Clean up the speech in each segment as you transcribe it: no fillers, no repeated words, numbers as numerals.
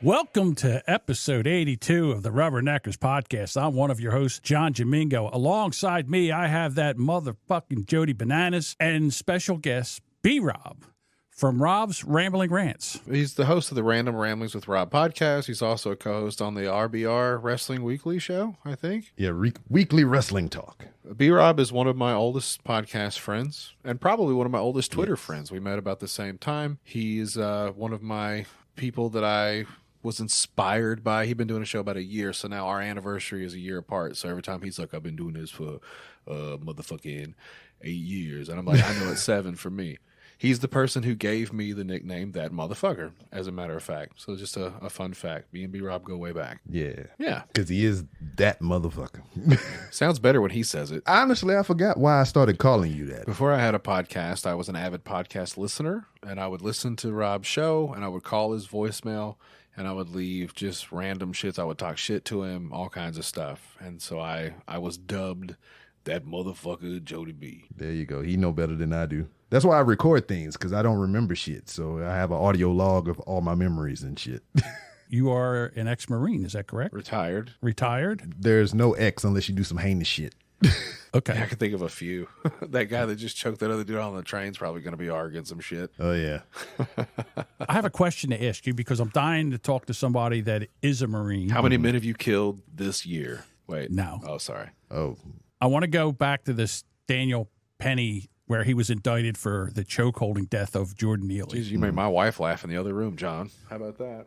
Welcome to episode 82 of the Rubberneckers podcast. I'm one of your hosts, John Jamingo. Alongside me, I have that motherfucking Jody Bananas and special guest, B-Rob from Rob's Rambling Rants. He's the host of the Random Ramblings with Rob podcast. He's also a co-host on the RBR Wrestling Weekly show, I think. Yeah, weekly wrestling talk. B-Rob is one of my oldest podcast friends and probably one of my oldest Twitter friends. We met about the same time. He's one of my people that I was inspired by. He'd been doing a show about a year, so now our anniversary is a year apart. So every time he's like, I've been doing this for motherfucking 8 years. And I'm like, I know it's 7 for me. He's the person who gave me the nickname That Motherfucker, as a matter of fact. So just a fun fact. Me and B-Rob go way back. Yeah. Yeah. Because he is that motherfucker. Sounds better when he says it. Honestly, I forgot why I started calling you that. Before I had a podcast, I was an avid podcast listener, and I would listen to Rob's show, and I would call his voicemail, and I would leave just random shits. I would talk shit to him, all kinds of stuff. And so I was dubbed That Motherfucker Jody B. There you go. He know better than I do. That's why I record things, because I don't remember shit. So I have an audio log of all my memories and shit. You are an ex-Marine, is that correct? Retired. Retired? There's no X unless you do some heinous shit. Okay. Yeah, I can think of a few. That guy that just choked that other dude on the train's probably going to be arguing some shit. Oh, yeah. I have a question to ask you because I'm dying to talk to somebody that is a Marine. How many men have you killed this year? Wait. No. Oh, sorry. Oh. I want to go back to this Daniel Penny where he was indicted for the choke-holding death of Jordan Neely. Jeez, you made my wife laugh in the other room, John. How about that?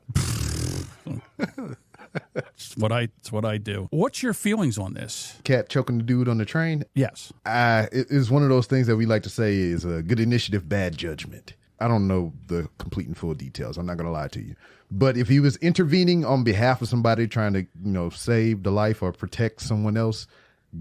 It's what I do. What's your feelings on this? Cat choking the dude on the train? Yes. It is one of those things that we like to say is a good initiative, bad judgment. I don't know the complete and full details. I'm not going to lie to you. But if he was intervening on behalf of somebody trying to, save the life or protect someone else,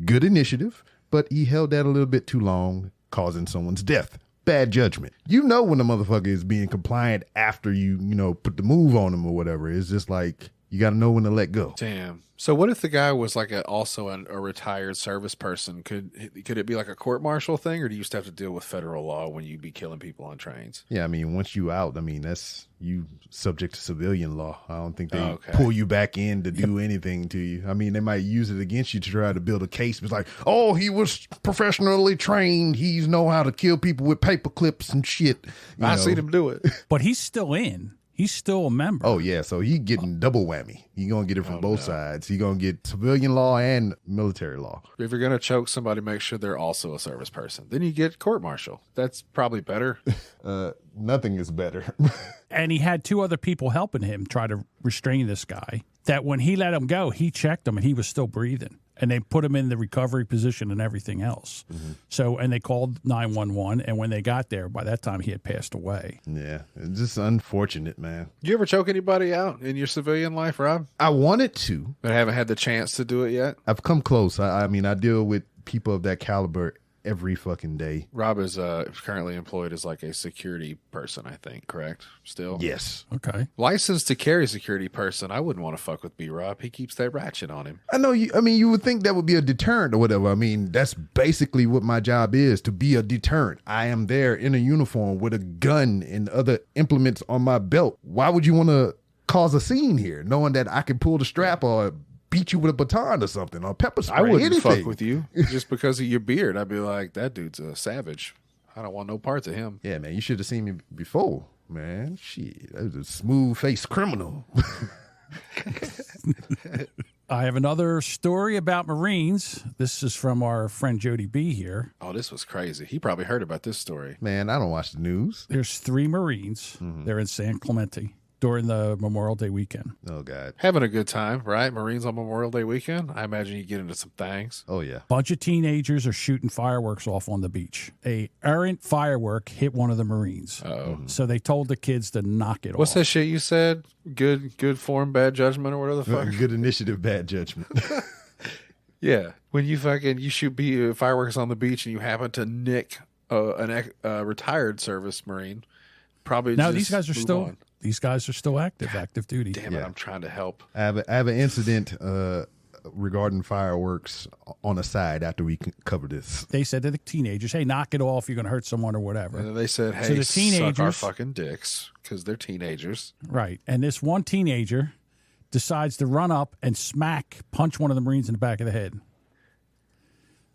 good initiative. But he held that a little bit too long, causing someone's death. Bad judgment. You know when the motherfucker is being compliant after you put the move on him or whatever. It's just like, you got to know when to let go. Damn. So what if the guy was like also a retired service person? Could it be like a court-martial thing, or do you still have to deal with federal law when you be killing people on trains? Yeah, once you out, that's you subject to civilian law. I don't think they pull you back in to do anything to you. They might use it against you to try to build a case. It's like, oh, he was professionally trained. He's know how to kill people with paper clips and shit. I seen him do it. But he's still in. He's still a member. Oh, yeah. So he getting double whammy. He going to get it from both sides. He going to get civilian law and military law. If you're going to choke somebody, make sure they're also a service person. Then you get court-martial. That's probably better. Nothing is better. And he had 2 other people helping him try to restrain this guy. That when he let him go, he checked him and he was still breathing. And they put him in the recovery position and everything else. Mm-hmm. So, and they called 911. And when they got there, by that time, he had passed away. Yeah. It's just unfortunate, man. You ever choke anybody out in your civilian life, Rob? I wanted to. But haven't had the chance to do it yet? I've come close. I deal with people of that caliber every fucking day. Rob is currently employed as like a security person, I think, correct? Still? Yes. Okay. Licensed to carry security person. I wouldn't want to fuck with B-Rob. He keeps that ratchet on him. I know you. You would think that would be a deterrent or whatever. That's basically what my job is, to be a deterrent. I am there in a uniform with a gun and other implements on my belt. Why would you want to cause a scene here, knowing that I can pull the strap or beat you with a baton or something, or pepper spray? I wouldn't anything. fuck with you just because of your beard. I'd be like, that dude's a savage. I don't want no parts of him. Yeah, man, you should have seen me before, man. Shit, that was a smooth-faced criminal. I have another story about Marines. This is from our friend Jody B here. Oh, this was crazy. He probably heard about this story. Man, I don't watch the news. There's 3 Marines. Mm-hmm. They're in San Clemente. during the Memorial Day weekend. Oh, God. Having a good time, right? Marines on Memorial Day weekend. I imagine you get into some things. Oh, yeah. Bunch of teenagers are shooting fireworks off on the beach. A errant firework hit one of the Marines. So they told the kids to knock it What's off. that shit you said? Good form, bad judgment, or whatever the fuck? Good initiative, bad judgment. Yeah. When you shoot fireworks on the beach and you happen to nick a retired service Marine, probably No, just these guys are move still on. These guys are still active duty. Damn it, I'm trying to help. I have an incident regarding fireworks on the side after we cover this. They said to the teenagers, "Hey, knock it off. You're going to hurt someone or whatever." And then they said, hey, So the suck our teenagers- fucking dicks, because they're teenagers. Right. And this one teenager decides to run up and punch one of the Marines in the back of the head.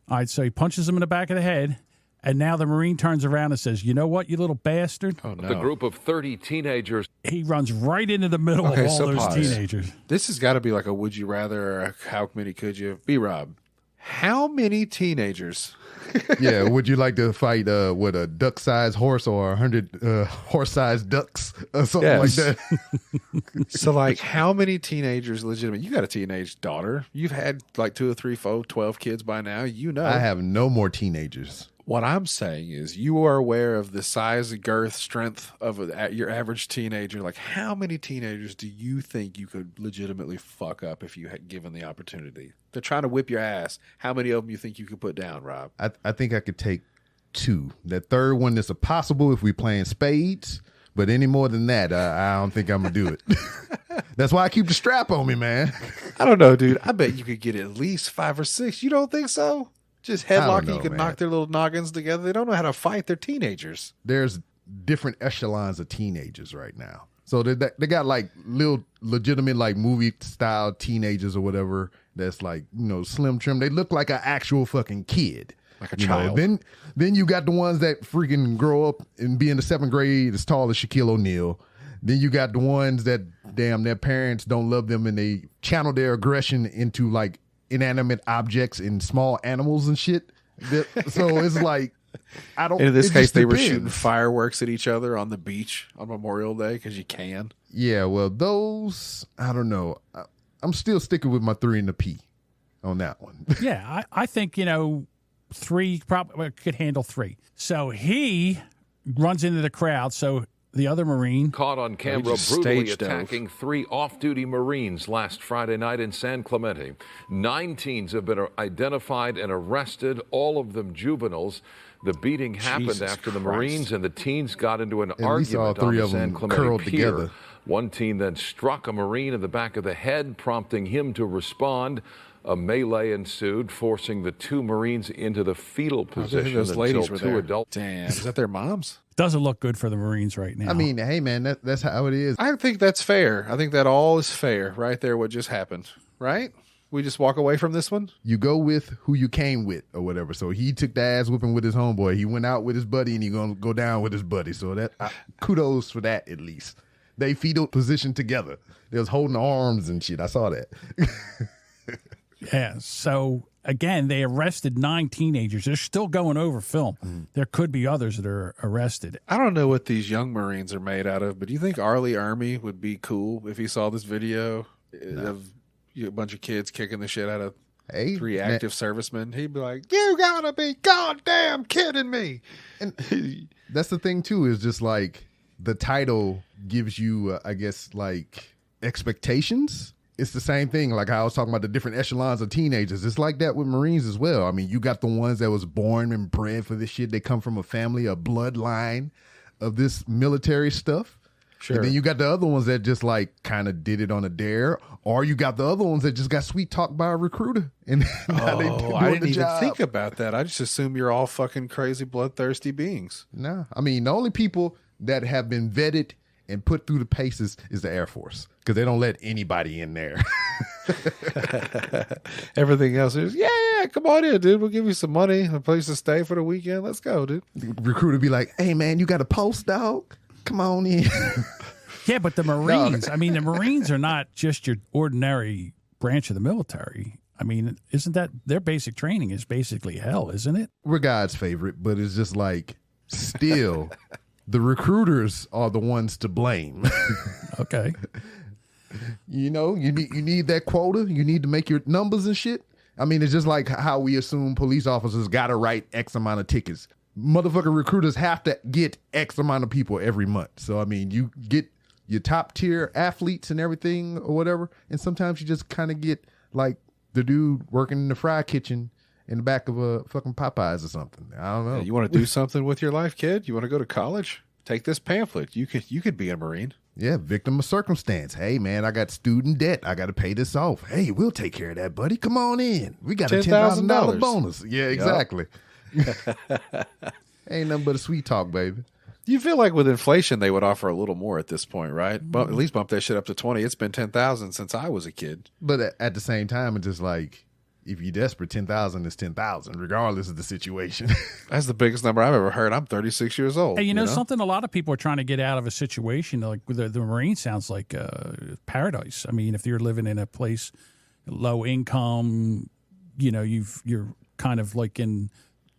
All right, so he punches him in the back of the head, and now the Marine turns around and says, "You know what, you little bastard?" Oh, no. The group of 30 teenagers. He runs right into the middle Okay, of all so those pause. teenagers. This has got to be like a would you rather, or a how many could you be, Rob? How many teenagers? Yeah, would you like to fight with a duck-sized horse or 100 horse-sized ducks or something like Yes. that? So, like, how many teenagers legitimate? You got a teenage daughter. You've had like 2 or 3, 4, 12 kids by now. You know. I have no more teenagers. What I'm saying is, you are aware of the size, girth, strength of your average teenager. Like, how many teenagers do you think you could legitimately fuck up if you had given the opportunity? They're trying to whip your ass. How many of them you think you could put down, Rob? I think I could take 2. That third one is possible if we playing spades, but any more than that, I don't think I'm gonna do it. That's why I keep the strap on me, man. I don't know, dude. I bet you could get at least 5 or 6. You don't think so? Just headlock, know, you could man. knock their little noggins together. They don't know how to fight. They're teenagers. There's different echelons of teenagers right now. So they got like little legitimate like movie style teenagers or whatever. That's like, slim trim. They look like an actual fucking kid. Like a You know, child. then you got the ones that freaking grow up and be in the 7th grade as tall as Shaquille O'Neal. Then you got the ones that their parents don't love them and they channel their aggression into like inanimate objects and small animals and shit. So it's like, I don't. And in this it case, just they were depends. shooting fireworks at each other on the beach on Memorial Day because you can. Yeah, well, those I don't know. I'm still sticking with my 3 and the P on that one. Yeah, I think, 3 probably could handle 3. So he runs into the crowd. So the other Marine, Caught on camera just brutally stage dove. attacking 3 off-duty Marines last Friday night in San Clemente. 9 teens have been identified and arrested, all of them juveniles. The beating happened Jesus after the Christ. Marines and the teens got into an least all argument on 3 the of San them Clemente curled pier. together. One teen then struck a Marine in the back of the head, prompting him to respond. A melee ensued, forcing the 2 Marines into the fetal position Those ladies until were 2 there. adults. Damn, is that their moms? doesn't look good for the Marines right now. I mean, hey man, that's how it is. I think that's fair. I think that all is fair right there. What just happened, right? We just walk away from this one. You go with who you came with or whatever. So he took the ass whipping with his homeboy. He went out with his buddy and he gonna go down with his buddy. So that kudos for that at least. They fetal position together. They was holding arms and shit. I saw that. Yeah. So again, they arrested 9 teenagers. They're still going over film. There could be others that are arrested. I don't know what these young Marines are made out of, but do you think Arlie Army would be cool if he saw this video of a bunch of kids kicking the shit out of Hey, 3 man. active servicemen? He'd be like, "You gotta be goddamn kidding me!" And that's the thing too, is just like the title gives you, I guess, like expectations. It's the same thing. Like I was talking about the different echelons of teenagers. It's like that with Marines as well. I mean, you got the ones that was born and bred for this shit. They come from a family, a bloodline of this military stuff. Sure. And then you got the other ones that just like kind of did it on a dare, or you got the other ones that just got sweet talked by a recruiter. And now they doing I didn't the even job. think about that. I just assume you're all fucking crazy, bloodthirsty beings. No, I mean, the only people that have been vetted and put through the paces is the Air Force, because they don't let anybody in there. Everything else is, yeah, come on in, dude. We'll give you some money, a place to stay for the weekend. Let's go, dude. The recruiter be like, "Hey, man, you got a post, dog? Come on in." Yeah, but the Marines, I mean, the Marines are not just your ordinary branch of the military. I mean, isn't that their basic training is basically hell, isn't it? We're God's favorite, but it's just like still The recruiters are the ones to blame. Okay. You need that quota. You need to make your numbers and shit. I mean, it's just like how we assume police officers got to write X amount of tickets. Motherfucking recruiters have to get X amount of people every month. So, I mean, you get your top tier athletes and everything or whatever. And sometimes you just kind of get like the dude working in the fry kitchen in the back of a fucking Popeyes or something. I don't know. You want to do something with your life, kid? You want to go to college? Take this pamphlet. You could be a Marine. Yeah, victim of circumstance. Hey, man, I got student debt. I got to pay this off. Hey, we'll take care of that, buddy. Come on in. We got a $10,000 bonus. Yeah, exactly. Ain't nothing but a sweet talk, baby. You feel like with inflation, they would offer a little more at this point, right? But at least bump that shit up to 20. It's been 10,000 since I was a kid. But at the same time, it's just like, if you're desperate, 10,000 is 10,000, regardless of the situation. That's the biggest number I've ever heard. I'm 36 years old. Hey, you know something? A lot of people are trying to get out of a situation. Like the Marine sounds like paradise. I mean, if you're living in a place, low income, you're kind of like in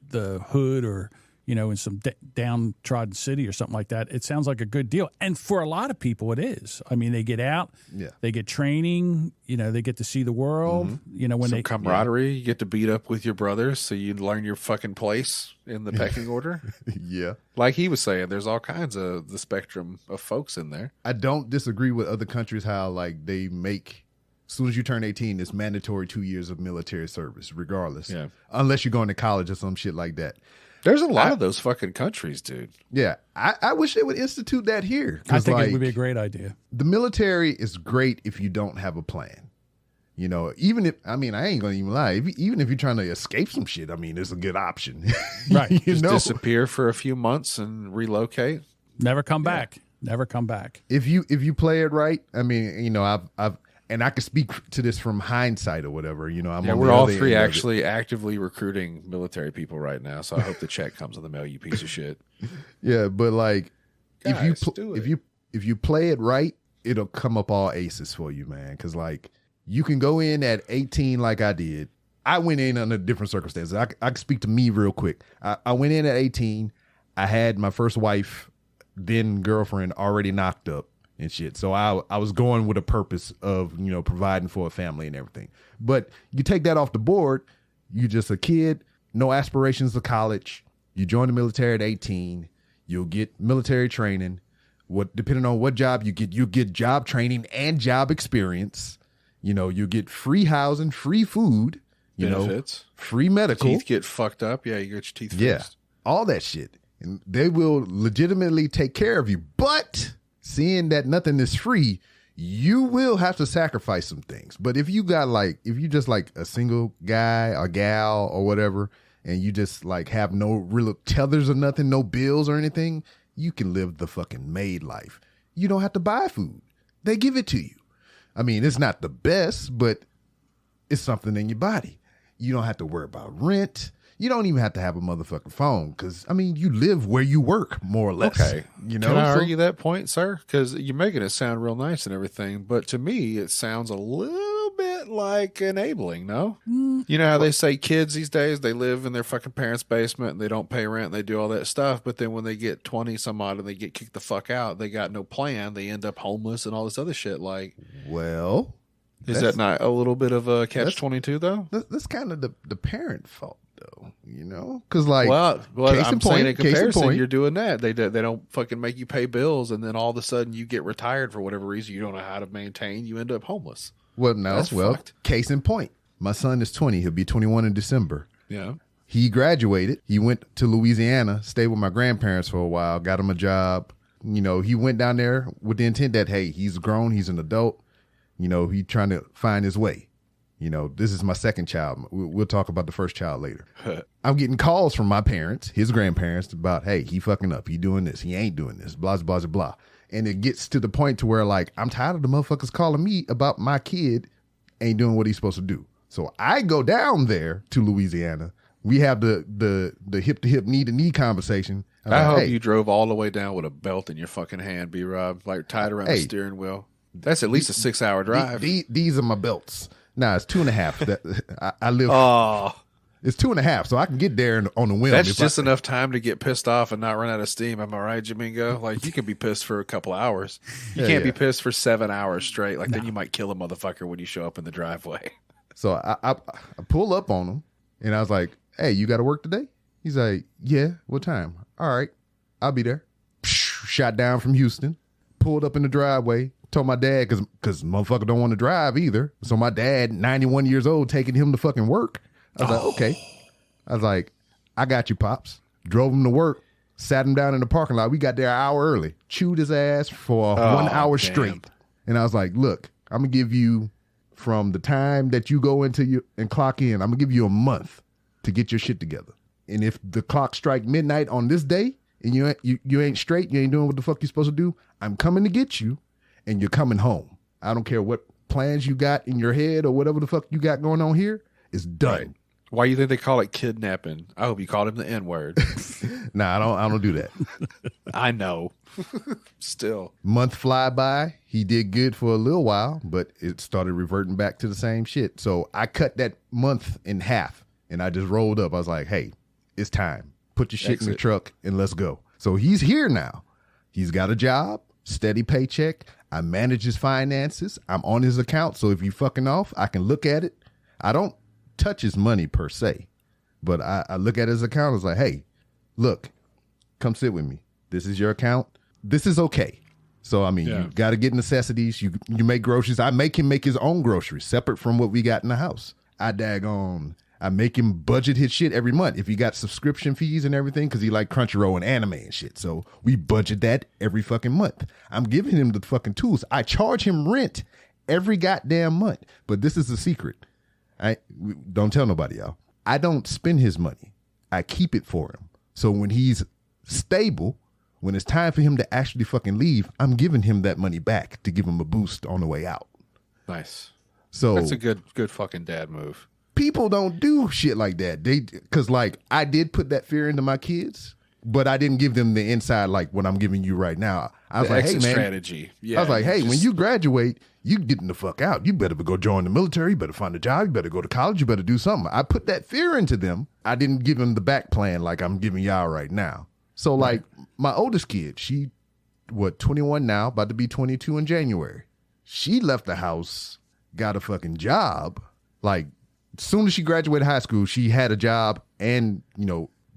the hood or, in some downtrodden city or something like that. It sounds like a good deal. And for a lot of people, it is. I mean, they get out, they get training, they get to see the world, when some camaraderie, you get to beat up with your brothers so you learn your fucking place in the pecking order. Yeah. Like he was saying, there's all kinds of the spectrum of folks in there. I don't disagree with other countries how like they make, as soon as you turn 18, it's mandatory 2 years of military service, regardless. Yeah. Unless you're going to college or some shit like that. There's a lot of those fucking countries, dude. Yeah. I wish they would institute that here. I think it would be a great idea. The military is great if you don't have a plan. Even if, I ain't going to even lie. Even if you're trying to escape some shit, it's a good option. Right. Just disappear for a few months and relocate. Never come back. Never come back. If you play it right, I've and I can speak to this from hindsight or whatever. We're all three actually actively recruiting military people right now. So I hope the check comes in the mail, you piece of shit. Yeah, but like, Guys, if you play it right, it'll come up all aces for you, man. Because like, you can go in at 18 like I did. I went in under different circumstances. I can speak to me real quick. I went in at 18. I had my first wife, then girlfriend, already knocked up and shit. So I was going with a purpose of, providing for a family and everything. But you take that off the board, you're just a kid, no aspirations of college. You join the military at 18. You'll get military training. Depending on what job you get job training and job experience. You get free housing, free food, benefits, free medical. Teeth get fucked up. Yeah, you get your teeth fixed. Yeah, all that shit. And they will legitimately take care of you. But seeing that nothing is free, you will have to sacrifice some things. But if you just like a single guy or gal or whatever, and you just like have no real tethers or nothing, no bills or anything, you can live the fucking maid life. You don't have to buy food. They give it to you. It's not the best, but it's something in your body. You don't have to worry about rent. You don't even have to have a motherfucking phone because, you live where you work, more or less. Okay. Can I argue that point, sir? Because you're making it sound real nice and everything, but to me, it sounds a little bit like enabling, no? You know how they say kids these days, they live in their fucking parents' basement and they don't pay rent and they do all that stuff, but then when they get 20 some odd and they get kicked the fuck out, they got no plan, they end up homeless and all this other shit. Like, well, is that not a little bit of a catch-22, though? That's kind of the parent fault. Though, because like, well, I'm saying in comparison, you're doing that. They don't fucking make you pay bills, and then all of a sudden you get retired for whatever reason you don't know how to maintain. You end up homeless. Well, no, fucked. Case in point, my son is 20. He'll be 21 in December. Yeah, he graduated. He went to Louisiana, stayed with my grandparents for a while, got him a job. He went down there with the intent that hey, he's grown, he's an adult. He's trying to find his way. This is my second child. We'll talk about the first child later. I'm getting calls from my parents, his grandparents, about, hey, he fucking up. He doing this. He ain't doing this. Blah, blah, blah, blah. And it gets to the point to where, like, I'm tired of the motherfuckers calling me about my kid ain't doing what he's supposed to do. So I go down there to Louisiana. We have the hip-to-hip, knee-to-knee conversation. I hope you drove all the way down with a belt in your fucking hand, B-Rob, like tied around the steering wheel. That's at least a 6-hour drive. These are my belts. Nah, it's 2.5. I live. Oh, It's 2.5, so I can get there on the whim. That's just enough time to get pissed off and not run out of steam. Am I right, Jamingo? Like, you can be pissed for a couple hours. You can't be pissed for 7 hours straight. Like, then you might kill a motherfucker when you show up in the driveway. So I pull up on him, and I was like, hey, you got to work today? He's like, yeah, what time? All right, I'll be there. Shot down from Houston, pulled up in the driveway, told my dad, because motherfucker don't want to drive either. So my dad, 91 years old, taking him to fucking work. I was like, okay. I was like, I got you, Pops. Drove him to work, sat him down in the parking lot. We got there an hour early, chewed his ass for 1 hour straight. And I was like, look, I'm going to give you, from the time that you go into and clock in, I'm going to give you a month to get your shit together. And if the clock strike midnight on this day and you ain't straight, you ain't doing what the fuck you're supposed to do, I'm coming to get you and you're coming home. I don't care what plans you got in your head or whatever the fuck you got going on here. It's done. Right. Why you think they call it kidnapping? I hope you called him the N-word. Nah, I don't do that. I know. Still. Month fly by. He did good for a little while, but it started reverting back to the same shit. So I cut that month in half and I just rolled up. I was like, hey, it's time. Put your shit in the truck and let's go. So he's here now. He's got a job, steady paycheck. I manage his finances. I'm on his account. So if you fucking off, I can look at it. I don't touch his money per se, but I look at his account. I was like, hey, look, come sit with me. This is your account. This is okay. So, I mean, you got to get necessities. You make groceries. I make him make his own groceries separate from what we got in the house. I make him budget his shit every month. If he got subscription fees and everything, because he like Crunchyroll and anime and shit. So we budget that every fucking month. I'm giving him the fucking tools. I charge him rent every goddamn month. But this is a secret. Don't tell nobody, y'all. I don't spend his money. I keep it for him. So when he's stable, when it's time for him to actually fucking leave, I'm giving him that money back to give him a boost on the way out. Nice. So that's a good fucking dad move. People don't do shit like that. Because like I did put that fear into my kids, but I didn't give them the inside like what I'm giving you right now. I was like, hey, man. Strategy. Yeah, I was like, hey, when you graduate, you getting the fuck out. You better go join the military. You better find a job. You better go to college. You better do something. I put that fear into them. I didn't give them the back plan like I'm giving y'all right now. So like my oldest kid, she 21 now, about to be 22 in January. She left the house, got a fucking job. Like as soon as she graduated high school, she had a job and,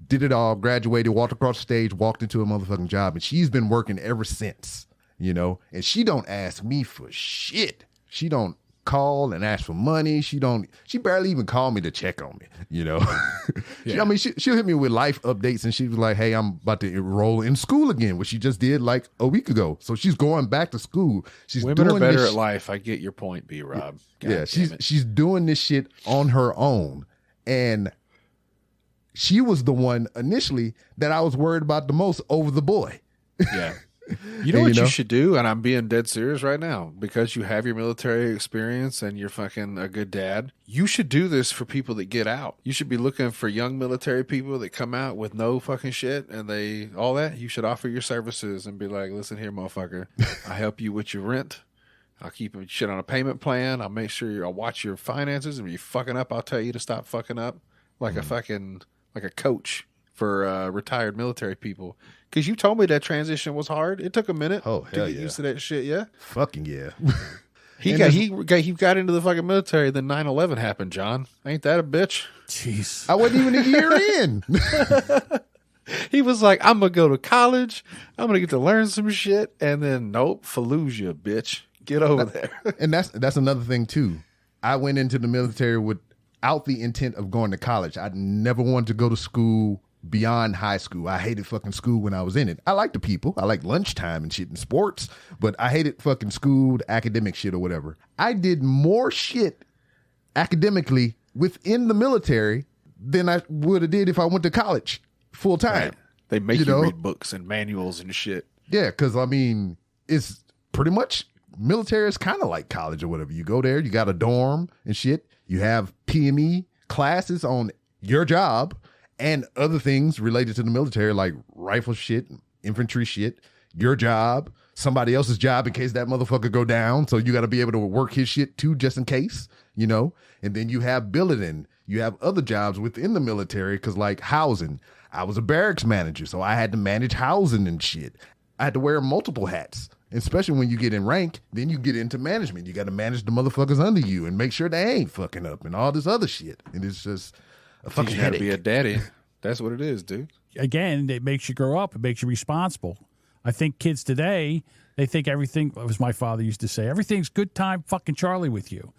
did it all, graduated, walked across the stage, walked into a motherfucking job, and she's been working ever since, and she don't ask me for shit. She don't call and ask for money. She barely even call me to check on me, Yeah. She'll hit me with life updates and she was like, hey, I'm about to enroll in school again, which she just did like a week ago. So she's going back to school. Women are better at life. I get your point, B-Rob. Yeah, she's doing this shit on her own. And she was the one initially that I was worried about the most over the boy. Yeah. You know what you should do? And I'm being dead serious right now because you have your military experience and you're fucking a good dad. You should do this for people that get out. You should be looking for young military people that come out with no fucking shit and all that. You should offer your services and be like, listen here, motherfucker. I help you with your rent. I'll keep your shit on a payment plan. I'll make sure I'll watch your finances. And if you're fucking up, I'll tell you to stop fucking up like a coach for retired military people. Because you told me that transition was hard. It took a minute to get used to that shit, yeah? Fucking yeah. He got into the fucking military, then 9/11 happened, John. Ain't that a bitch? Jeez. I wasn't even a year in. He was like, I'm going to go to college. I'm going to get to learn some shit. And then, nope, Fallujah, bitch. Get over there. And that's another thing, too. I went into the military without the intent of going to college. I never wanted to go to school beyond high school. I hated fucking school when I was in it. I like the people. I like lunchtime and shit and sports, but I hated fucking school, the academic shit or whatever. I did more shit academically within the military than I would have did if I went to college full time. Right. They make you read books and manuals and shit. Yeah, because it's pretty much military is kind of like college or whatever. You go there, you got a dorm and shit. You have PME classes on your job and other things related to the military, like rifle shit, infantry shit, your job, somebody else's job in case that motherfucker go down. So you got to be able to work his shit too, just in case, And then you have billeting. You have other jobs within the military because, like, housing. I was a barracks manager, so I had to manage housing and shit. I had to wear multiple hats, especially when you get in rank. Then you get into management. You got to manage the motherfuckers under you and make sure they ain't fucking up and all this other shit. And it's just a fucking You gotta headache. be a daddy. That's what it is, dude. Again, it makes you grow up. It makes you responsible. I think kids today, they think everything, as my father used to say, everything's good time fucking Charlie with you.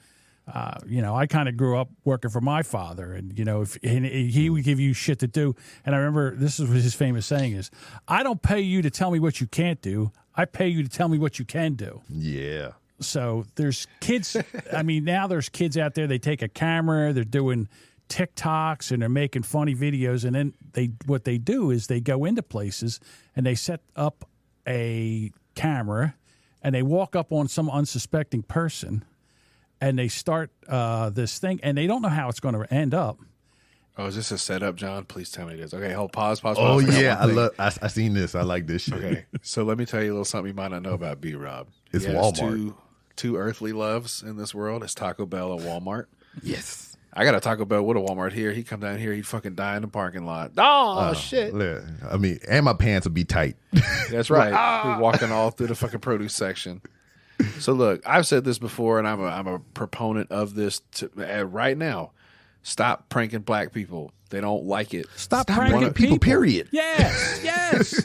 I kind of grew up working for my father, and he would give you shit to do. And I remember this is what his famous saying is, "I don't pay you to tell me what you can't do. I pay you to tell me what you can do." Yeah. So there's kids. I mean, now there's kids out there. They take a camera. They're doing TikToks and they're making funny videos. And then what they do is they go into places and they set up a camera and they walk up on some unsuspecting person. And they start this thing, and they don't know how it's going to end up. Oh, is this a setup, John? Please tell me it is. Okay, hold, pause. Oh, I forgot yeah. one thing. I seen this. I like this shit. Okay, so let me tell you a little something you might not know about B-Rob. It's He has Walmart. Two earthly loves in this world. It's Taco Bell and Walmart. Yes. I got a Taco Bell with a Walmart here. He'd come down here. He'd fucking die in the parking lot. Oh, shit. I mean, and my pants would be tight. That's right. We're walking all through the fucking produce section. So look, I've said this before, and I'm a proponent of this right now. Stop pranking black people. They don't like it. Stop pranking pranking people, period. Yes.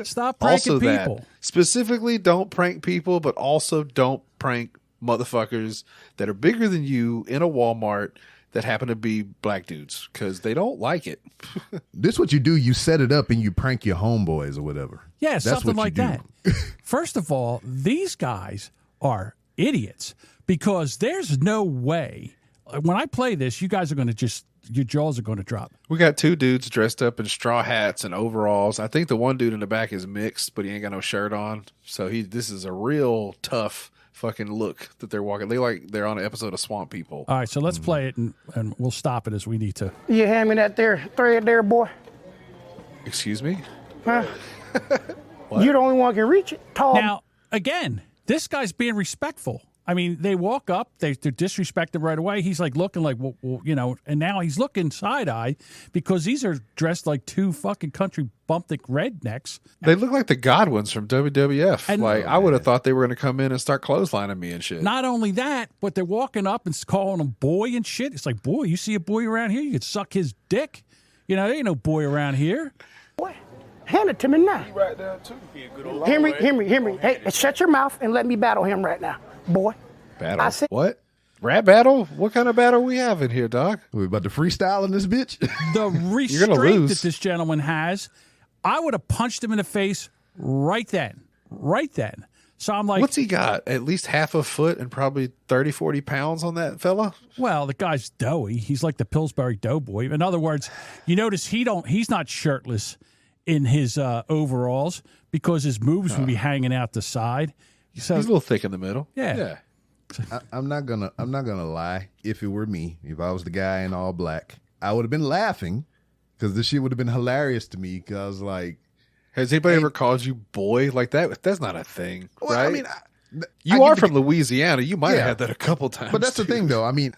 Stop pranking Also people. that. Specifically, don't prank people, but also don't prank motherfuckers that are bigger than you in a Walmart that happen to be black dudes because they don't like it. This what you do. You set it up and you prank your homeboys or whatever. Yeah, That's something what you like do. that. First of all, these guys are idiots because there's no way. When I play this, you guys are going to your jaws are going to drop. We got two dudes dressed up in straw hats and overalls. I think the one dude in the back is mixed, but he ain't got no shirt on. So this is a real tough fucking look that they're walking. They're on an episode of Swamp People. All right, so let's play it and we'll stop it as we need to. You hand me that there thread there, boy? Excuse me? Huh? You're the only one who can reach it. Tall. Now, again, this guy's being respectful. I mean, they walk up, they're disrespecting right away. He's like looking like, well, and now he's looking side-eye because these are dressed like two fucking country bumpkin rednecks. They look like the Godwins from WWF. And- I would have thought they were going to come in and start clotheslining me and shit. Not only that, but they're walking up and calling him boy and shit. It's like, boy, you see a boy around here, you could suck his dick. There ain't no boy around here. Boy, hand it to me now. Right there too. He a good old Henry. Hey, shut your mouth and let me battle him right now, boy. Battle? I said- What? Rap battle? What kind of battle we having here, dog? We about to freestyle in this bitch? The You're gonna restraint lose. that this gentleman has, I would have punched him in the face right then. So I'm like, What's he got? At least half a foot and probably 30, 40 pounds on that fella? well, the guy's doughy. He's like the Pillsbury Doughboy. In other words, you notice he's not shirtless in his overalls because his moves would be hanging out the side. So He's a little thick in the middle. Yeah. I'm not gonna lie. If it were me, if I was the guy in all black, I would have been laughing because this shit would have been hilarious to me. Because like, Has anybody ever called you boy like that? That's not a thing, well, right? I mean, you are from Louisiana. You might Yeah. have had that a couple times. but that's the too. thing, though. I mean,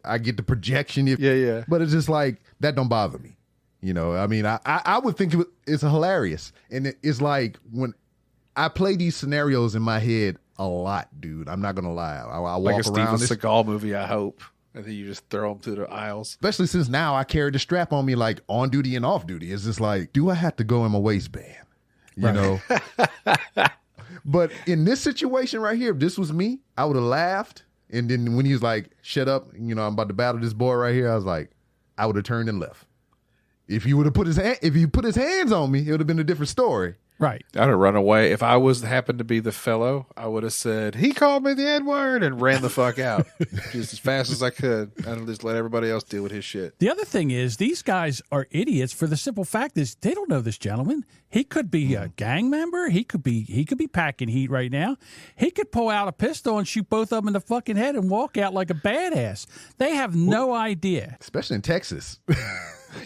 I get the projection. Yeah. But it's just like that don't bother me. I mean, I would think it's hilarious, and it's like when I play these scenarios in my head a lot, dude. I'm not gonna lie. I Like walk a Steven around this, Seagal movie, I hope. And then you just throw them through the aisles. especially since now I carry the strap on me like on duty and off duty. It's just like, do I have to go in my waistband? You know? But in this situation right here, if this was me, I would have laughed. And then when he was like, shut up, I'm about to battle this boy right here, I was like, I would have turned and left. If he put his hands on me, it would have been a different story. right. I'd have run away. If I happened to be the fellow, I would have said, he called me the N-word and ran the fuck out. Just as fast as I could. And just let everybody else deal with his shit. The other thing is these guys are idiots for the simple fact is they don't know this gentleman. He could be a gang member. He could be packing heat right now. He could pull out a pistol and shoot both of them in the fucking head and walk out like a badass. They have no idea. Especially in Texas.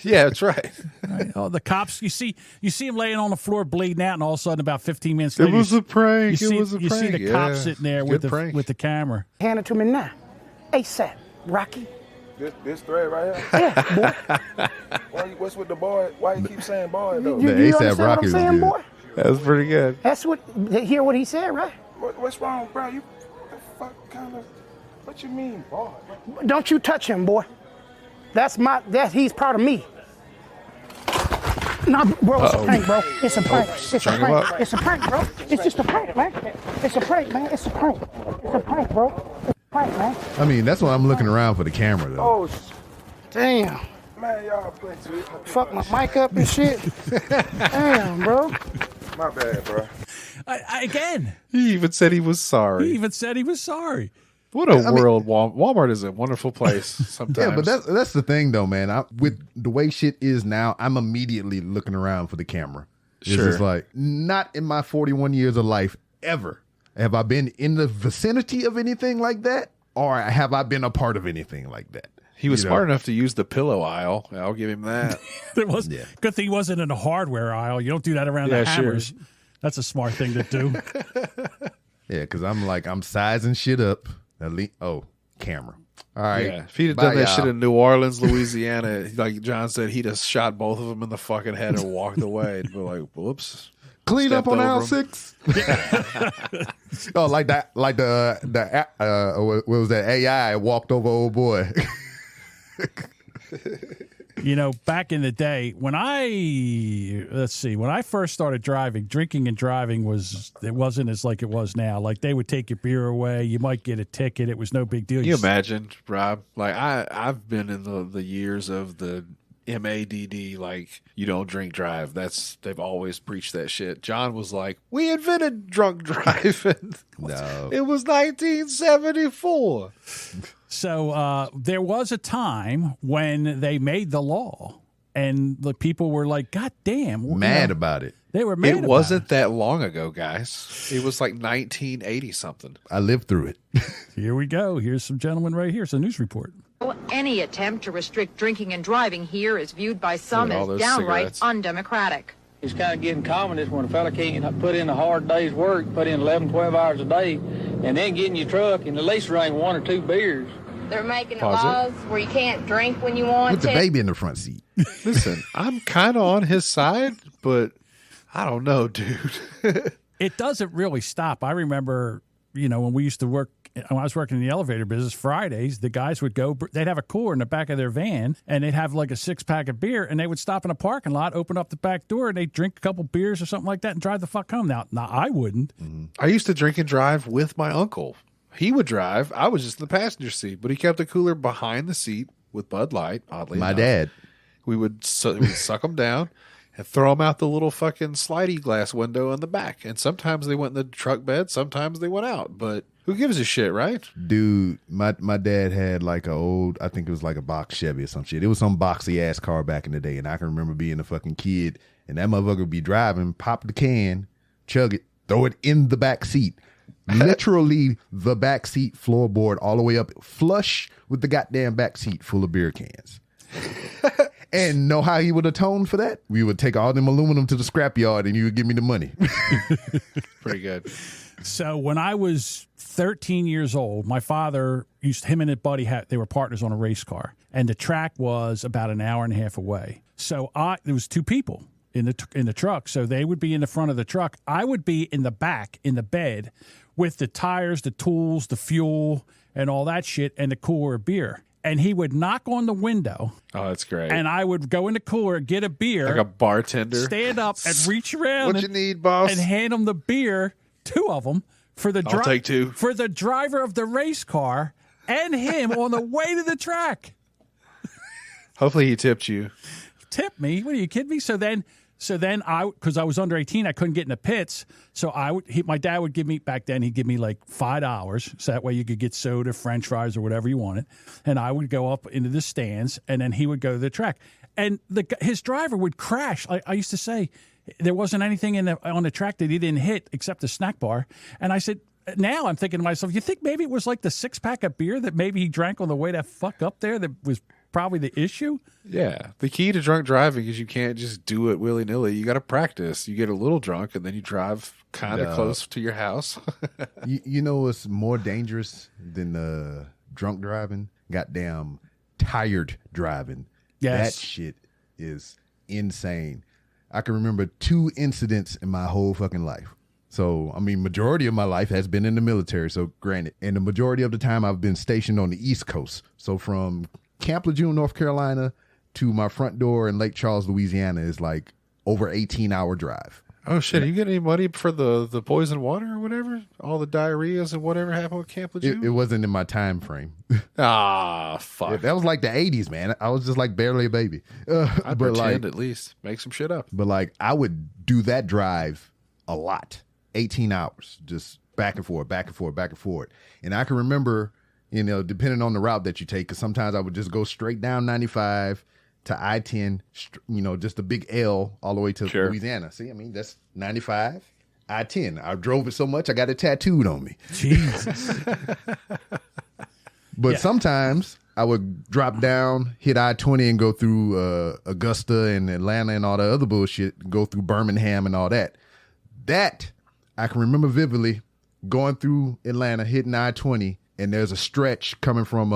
Yeah, that's right. Right? Oh, the cops, you see him laying on the floor bleeding out, and all of a sudden, about 15 minutes later, a prank. You see the cops sitting there with the camera. Hand it to me now. ASAP, Rocky. This thread right here? Yeah, boy. What's with the boy? Why you keep saying boy, though? The You A$AP understand what Rocky I'm was saying, good. boy? That was pretty good. That's what, hear what he said, right? What's wrong, bro? You the fuck kind of, what you mean, boy? Don't you touch him, boy. He's part of me. No, bro, it's a prank, bro. It's a prank. It's a String him prank. up. It's a prank, bro. It's just a prank, man. It's a prank, man. It's a prank. It's a prank, bro. It's a prank, man. I mean, that's why I'm looking around for the camera, though. Oh, Damn. man, y'all play too. Fuck my mic up and shit. Damn, bro. My bad, bro. Again, He even said he was sorry. he even said he was sorry. What a world! Walmart is a wonderful place sometimes. Yeah, but that's the thing, though, man. With the way shit is now, I'm immediately looking around for the camera. It's Sure. just like, not in my 41 years of life ever have I been in the vicinity of anything like that, or have I been a part of anything like that. He was You smart know? enough to use the pillow aisle. I'll give him that. There was good thing he wasn't in the hardware aisle. You don't do that around the Yeah, sure. hammers. That's a smart thing to do. Yeah, because I'm sizing shit up. Camera. All right. Yeah, if he'd have Bye, done that y'all. shit in New Orleans, Louisiana, like John said, he'd have shot both of them in the fucking head and walked away. And be like, whoops. Clean up Stepped on aisle over 6. Oh, like that, like the what was that AI walked over old boy. You know, back in the day when when I first started driving, drinking and driving wasn't as like it was now. Like they would take your beer away, you might get a ticket. It was no big deal. Can you imagine, Rob? Like I've been in the years of the MADD, like you don't drink drive. They've always preached that shit. John was like, we invented drunk driving. No. It was 1974. So there was a time when they made the law, and the people were like, "God damn, Mad about it. They were mad. It wasn't that long ago, guys. It was like 1980 something. I lived through it. Here we go. Here's some gentleman right here. It's a news report. Any attempt to restrict drinking and driving here is viewed by some Look at all as those downright cigarettes. undemocratic. It's kind of getting common is when a fella can't put in a hard day's work, put in 11, 12 hours a day, and then get in your truck and at least drink 1 or 2 beers. They're making Pause laws where you can't drink when you want With the to. baby in the front seat. Listen, I'm kind of on his side, but I don't know, dude. It doesn't really stop. I remember, when we used to work, when I was working in the elevator business, Fridays, the guys would go, they'd have a cooler in the back of their van, and they'd have like a 6-pack of beer, and they would stop in a parking lot, open up the back door, and they'd drink a couple beers or something like that and drive the fuck home. Now I wouldn't. I used to drink and drive with my uncle. He would drive. I was just in the passenger seat, but he kept the cooler behind the seat with Bud Light, oddly My enough. dad. We'd suck them down and throw them out the little fucking slidey glass window in the back. And sometimes they went in the truck bed, sometimes they went out. But who gives a shit, right? Dude, my dad had like I think it was like a box Chevy or some shit. It was some boxy ass car back in the day. And I can remember being a fucking kid and that motherfucker would be driving, pop the can, chug it, throw it in the back seat. Literally the back seat floorboard all the way up, flush with the goddamn back seat full of beer cans. And know how he would atone for that? We would take all them aluminum to the scrapyard and you would give me the money. Pretty good. So when I was 13 years old, my father him and his buddy they were partners on a race car, and the track was about an hour and a half away. So there was 2 people in the truck, so they would be in the front of the truck. I would be in the back in the bed with the tires, the tools, the fuel, and all that shit, and the cooler of beer. And he would knock on the window. Oh, that's great. And I would go in the cooler, get a beer, like a bartender. stand up, and reach around. What you need, boss? And hand him the beer, 2 of them, for the I'll take 2. for the driver of the race car and him on the way to the track. Hopefully he tipped you. Tip me? What are you kidding me? So then because I was under 18, I couldn't get in the pits. So my dad would give me back then. He'd give me like $5, so that way you could get soda, French fries, or whatever you wanted. And I would go up into the stands, and then he would go to the track. And his driver would crash. I used to say there wasn't anything on the track that he didn't hit except the snack bar. And I said, now I'm thinking to myself, you think maybe it was like the 6-pack of beer that maybe he drank on the way that fuck up there that was probably the issue? Yeah. The key to drunk driving is you can't just do it willy-nilly. You got to practice. You get a little drunk, and then you drive kind of close to your house. You know what's more dangerous than drunk driving? Goddamn tired driving. Yes. That shit is insane. I can remember 2 incidents in my whole fucking life. So, I mean, majority of my life has been in the military, so granted. And the majority of the time I've been stationed on the East Coast. So from Camp Lejeune, North Carolina to my front door in Lake Charles, Louisiana is like over 18-hour drive. Oh, shit. Are you getting any money for the poison water or whatever? All the diarrheas and whatever happened with Camp Lejeune? It wasn't in my time frame. Ah, fuck. That was like the 80s, man. I was just like barely a baby. I'd but pretend at least. Make some shit up. But like I would do that drive a lot. 18 hours, just back and forth, back and forth, back and forth. And I can remember, you know, depending on the route that you take, because sometimes I would just go straight down 95 to I-10, you know, just a big L all the way to Louisiana. See, I mean, that's 95, I-10. I drove it so much, I got it tattooed on me. Jesus. But sometimes I would drop down, hit I-20 and go through Augusta and Atlanta and all the other bullshit, go through Birmingham and all that. That I can remember vividly going through Atlanta, hitting I-20, and there's a stretch coming from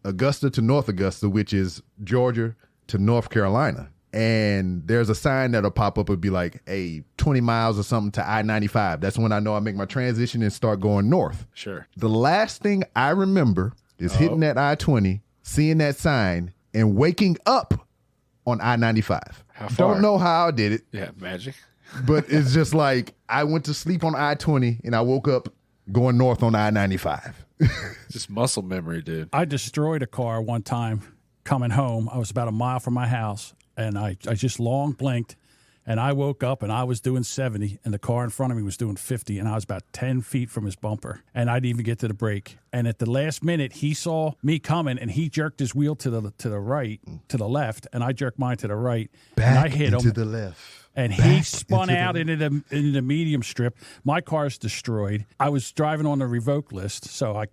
Augusta to North Augusta, which is Georgia to North Carolina. And there's a sign that'll pop up and be like, hey, 20 miles or something to I-95. That's when I know I make my transition and start going north. Sure. The last thing I remember is hitting that I-20, seeing that sign, and waking up on I-95. How far? Don't know how I did it. Yeah, magic. But it's just like I went to sleep on I-20 and I woke up going north on I-95. Just muscle memory, dude. I destroyed a car one time coming home. I was about a mile from my house, and I just long blinked, and I woke up, and I was doing 70, and the car in front of me was doing 50, and I was about 10 feet from his bumper, and I didn't even get to the brake. And at the last minute, he saw me coming, and he jerked his wheel to the right, to the left, and I jerked mine to the right, and I hit him. To the left. And he spun out into the medium strip. My car's destroyed. I was driving on the revoke list, so I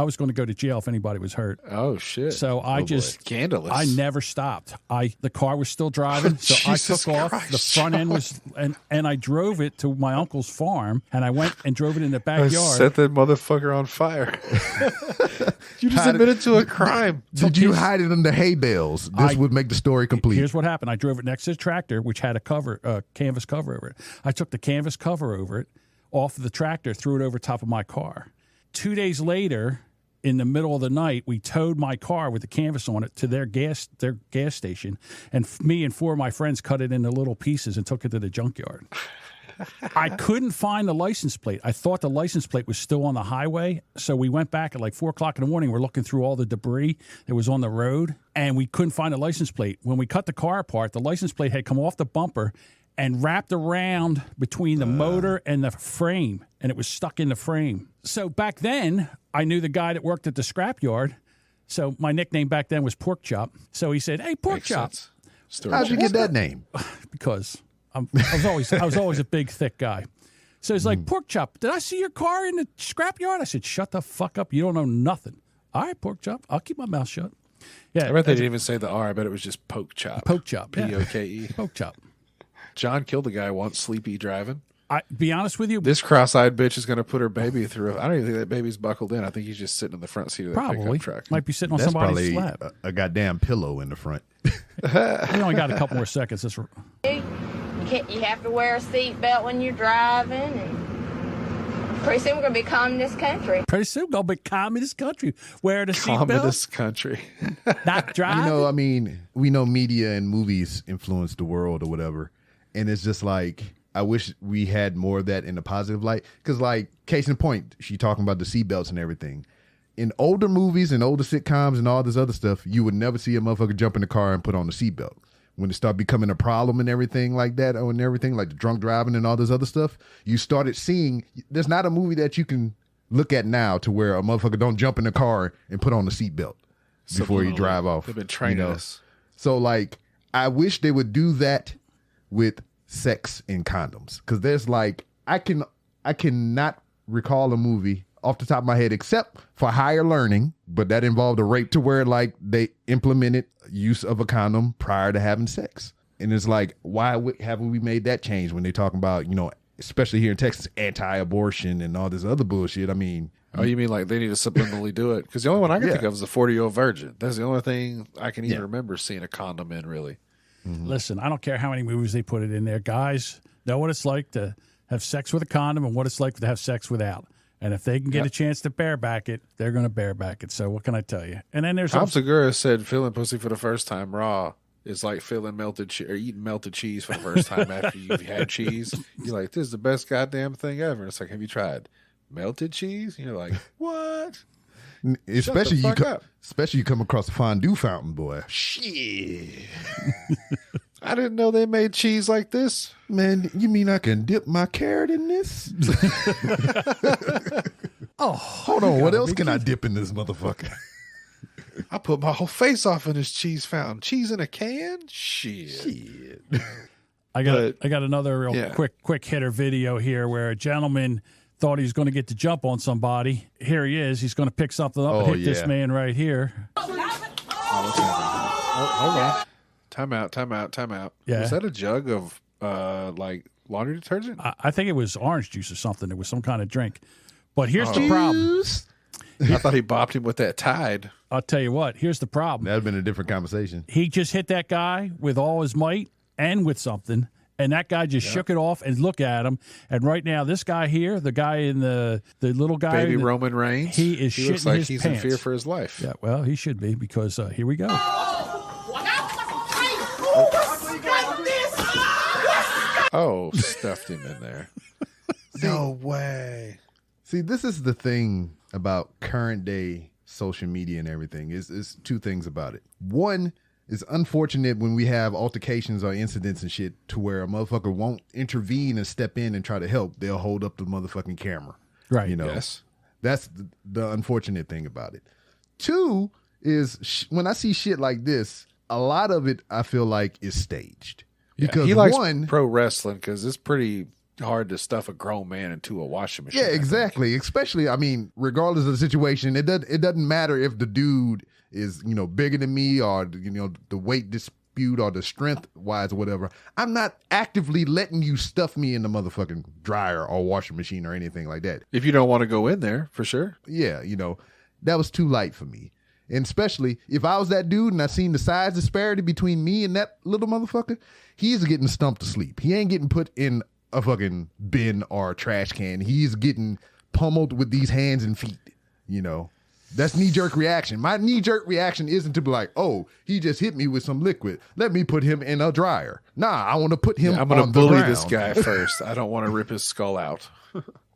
was going to go to jail if anybody was hurt. Oh shit! So I just scandalous. I never stopped. The car was still driving, so I took off. The front end was, and I drove it to my uncle's farm, and I went and drove it in the backyard. Set that motherfucker on fire. You just admitted to a crime. Did you hide it under hay bales? This would make the story complete. Here's what happened. I drove it next to the tractor, which had a canvas cover over it. I took the canvas cover over it off of the tractor, threw it over top of my car. 2 days later, in the middle of the night, we towed my car with the canvas on it to their gas station, and me and 4 of my friends cut it into little pieces and took it to the junkyard. I couldn't find the license plate. I thought the license plate was still on the highway, so we went back at like 4 o'clock in the morning. We're looking through all the debris that was on the road, and we couldn't find the license plate. When we cut the car apart, the license plate had come off the bumper and wrapped around between the motor and the frame, and it was stuck in the frame. So back then, I knew the guy that worked at the scrapyard, so my nickname back then was Pork Chop. So he said, "Hey, Pork Chop." How'd you get that name? Because I was always a big, thick guy. So he's like, "Pork Chop, did I see your car in the scrapyard?" I said, "Shut the fuck up. You don't know nothing." "All right, Pork Chop, I'll keep my mouth shut." Yeah, I bet they didn't even say the R. I bet it was just Poke Chop. Poke Chop. P-O-K-E. Poke Chop. John killed a guy once, sleepy driving. Be honest with you, this cross-eyed bitch is going to put her baby through. I don't even think that baby's buckled in. I think he's just sitting in the front seat of that pickup truck. Might be sitting on That's somebody's probably lap. a goddamn pillow in the front. We only got a couple more seconds. You have to wear a seatbelt when you're driving, and pretty soon we're going to be communist country. Pretty soon we're going to be communist country. Wear the seatbelt. Communist country. Not driving. You know, I mean, we know media and movies influence the world or whatever. And it's just like, I wish we had more of that in a positive light. Because, like, case in point, she talking about the seatbelts and everything. In older movies and older sitcoms and all this other stuff, you would never see a motherfucker jump in the car and put on the seatbelt. When it started becoming a problem and everything like that, and everything, like the drunk driving and all this other stuff, you started seeing, there's not a movie that you can look at now to where a motherfucker don't jump in the car and put on the seatbelt before you drive off. They've been training us. So, like, I wish they would do that with sex and condoms, because there's like I cannot recall a movie off the top of my head except for Higher Learning, but that involved a rape to where like they implemented use of a condom prior to having sex. And it's like, why haven't we made that change when they talking about, you know, especially here in Texas, anti-abortion and all this other bullshit? I mean, Oh, you mean like they need to subliminally do it? Because the only one I can think of is the 40-year-old virgin. That's the only thing I can even remember seeing a condom in, really. Listen, I don't care how many movies they put it in there. Guys know what it's like to have sex with a condom and what it's like to have sex without. And if they can get a chance to bareback it, they're going to bareback it. So what can I tell you? And then there's Tom Segura said feeling pussy for the first time raw is like feeling melted or eating melted cheese for the first time after you've had cheese. You're like, this is the best goddamn thing ever. It's like, have you tried melted cheese? And you're like, what? Especially you come across a fondue fountain, boy. Shit. I didn't know they made cheese like this. Man, you mean I can dip my carrot in this? Oh, hold on. What else can I dip in this motherfucker? I put my whole face off in this cheese fountain. Cheese in a can? Shit. I got another real quick hitter video here where a gentleman thought he was going to get the jump on somebody. Here he is. He's going to pick something up and hit this man right here. Hold on. Time out. Yeah. Was that a jug of like laundry detergent? I think it was orange juice or something. It was some kind of drink. But here's the problem. I thought he bopped him with that Tide. I'll tell you what. Here's the problem. That'd have been a different conversation. He just hit that guy with all his might and with something. And that guy just shook it off and look at him. And right now, this guy here, the guy in the little guy. Baby Roman Reigns. He is shitting looks like his he's pants. in fear for his life. Yeah, well, he should be because here we go. Oh, stuffed him in there. No way. See, this is the thing about current day social media and everything. Is two things about it. One, it's unfortunate when we have altercations or incidents and shit to where a motherfucker won't intervene and step in and try to help. They'll hold up the motherfucking camera. Right. You know, yes. That's the unfortunate thing about it. Two is when I see shit like this, a lot of it I feel like is staged. Because he likes pro wrestling because it's pretty hard to stuff a grown man into a washing machine. Yeah, exactly. Especially, I mean, regardless of the situation, it doesn't matter if the dude is, you know, bigger than me or, you know, the weight dispute or the strength wise or whatever. I'm not actively letting you stuff me in the motherfucking dryer or washing machine or anything like that. If you don't want to go in there, for sure. Yeah, you know, that was too light for me. And especially if I was that dude and I seen the size disparity between me and that little motherfucker, he's getting stumped to sleep. He ain't getting put in a fucking bin or a trash can. He's getting pummeled with these hands and feet, you know. That's knee-jerk reaction. My knee-jerk reaction isn't to be like, oh, he just hit me with some liquid. Let me put him in a dryer. Nah, I want to put him on the ground. I'm going to bully this guy first. I don't want to rip his skull out.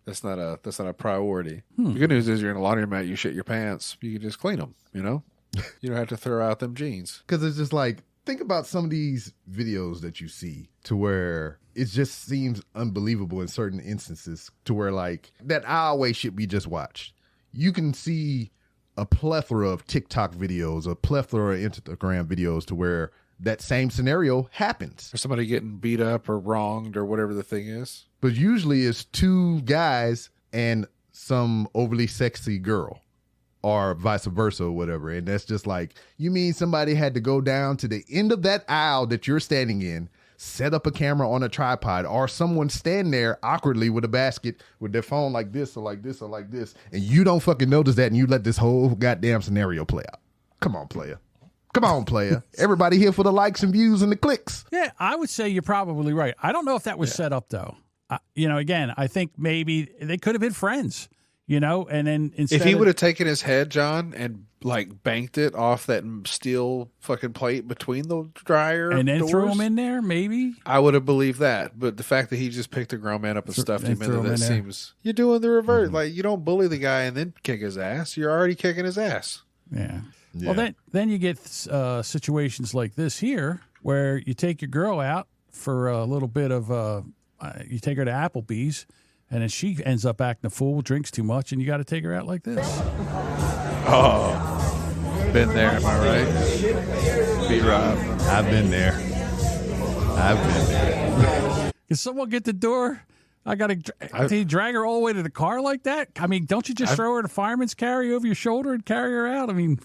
That's not a priority. The good news is you're in a laundromat, you shit your pants. You can just clean them, you know? You don't have to throw out them jeans. Because it's just like, think about some of these videos that you see to where it just seems unbelievable in certain instances to where like that hour shit we just watched. You can see a plethora of TikTok videos, a plethora of Instagram videos to where that same scenario happens. Or somebody getting beat up or wronged or whatever the thing is. But usually it's two guys and some overly sexy girl or vice versa or whatever. And that's just like, you mean somebody had to go down to the end of that aisle that you're standing in, set up a camera on a tripod, or someone stand there awkwardly with a basket with their phone like this or like this or like this, and you don't fucking notice that and you let this whole goddamn scenario play out. Come on, player. Come on, player. Everybody here for the likes and views and the clicks. Yeah, I would say you're probably right. I don't know if that was set up, though. You know, again, I think maybe they could have been friends, you know, and then instead if he would have taken his head, John, and like banked it off that steel fucking plate between the dryer and then doors, threw him in there, maybe I would have believed that. But the fact that he just picked a grown man up and stuffed him in there, that seems you're doing the reverse. Like you don't bully the guy and then kick his ass. You're already kicking his ass. Yeah. Well, then you get situations like this here where you take your girl out for a little bit of you take her to Applebee's, and then she ends up acting a fool, drinks too much, and you got to take her out like this. Oh, been there, am I right? B-Rob. I've been there. Can someone get the door? I got to drag her all the way to the car like that? I mean, don't you just throw her in a fireman's carry over your shoulder and carry her out? I mean,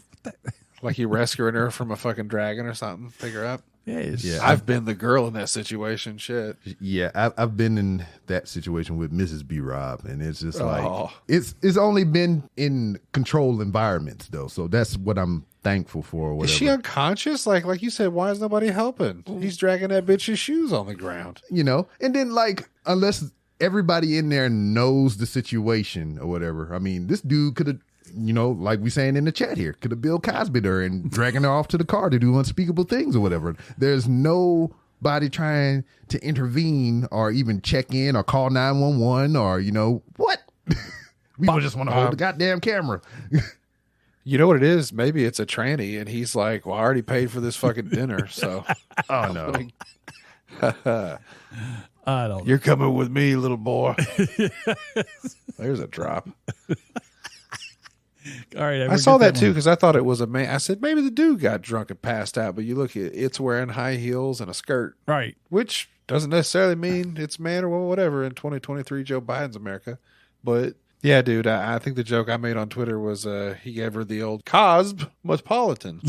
like you rescuing her from a fucking dragon or something, pick her up. Yeah, I've been the girl in that situation. Shit. Yeah, I've been in that situation with Mrs. B. Rob, and it's just like it's only been in controlled environments though, so that's what I'm thankful for. Or whatever. Is she unconscious? Like you said, why is nobody helping? He's dragging that bitch's shoes on the ground. You know, and then like unless everybody in there knows the situation or whatever. I mean, this dude could have. You know, like we saying in the chat here, could have Bill Cosby'd her and dragging her off to the car to do unspeakable things or whatever. There's nobody trying to intervene or even check in or call 911 or, you know, what? We just want to hold the goddamn camera. You know what it is? Maybe it's a tranny, and he's like, well, I already paid for this fucking dinner, so. Oh, no. I don't know. You're coming with me, little boy. There's a drop. All right, I saw that too because I thought it was a man. I said maybe the dude got drunk and passed out, but you look at it's wearing high heels and a skirt, right? Which doesn't necessarily mean it's man or whatever in 2023 Joe Biden's America. But yeah, dude, I think the joke I made on Twitter was he gave her the old Cosmopolitan.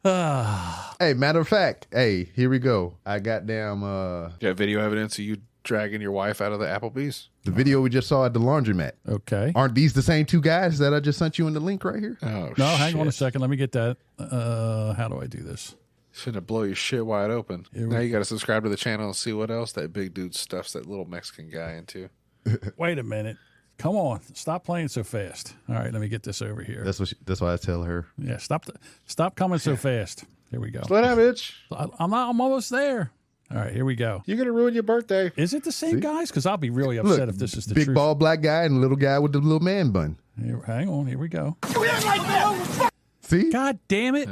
Hey, matter of fact, hey, here we go. I got damn. You got video evidence of you dragging your wife out of the Applebee's? The video we just saw at the laundromat. Okay. Aren't these the same two guys that I just sent you in the link right here? Oh, no, hang on a second. Let me get that. How do I do this? Shouldn't blow your shit wide open. Now you got to subscribe to the channel and see what else that big dude stuffs that little Mexican guy into. Wait a minute. Come on. Stop playing so fast. All right, let me get this over here. That's why I tell her. Yeah, stop coming so fast. Here we go. Slow down, bitch. I'm almost there. All right, here we go. You're going to ruin your birthday. Is it the same guys? Because I'll be really upset if this is the big truth. bald black guy and little guy with the little man bun. Here, hang on, here we go. See? God damn it.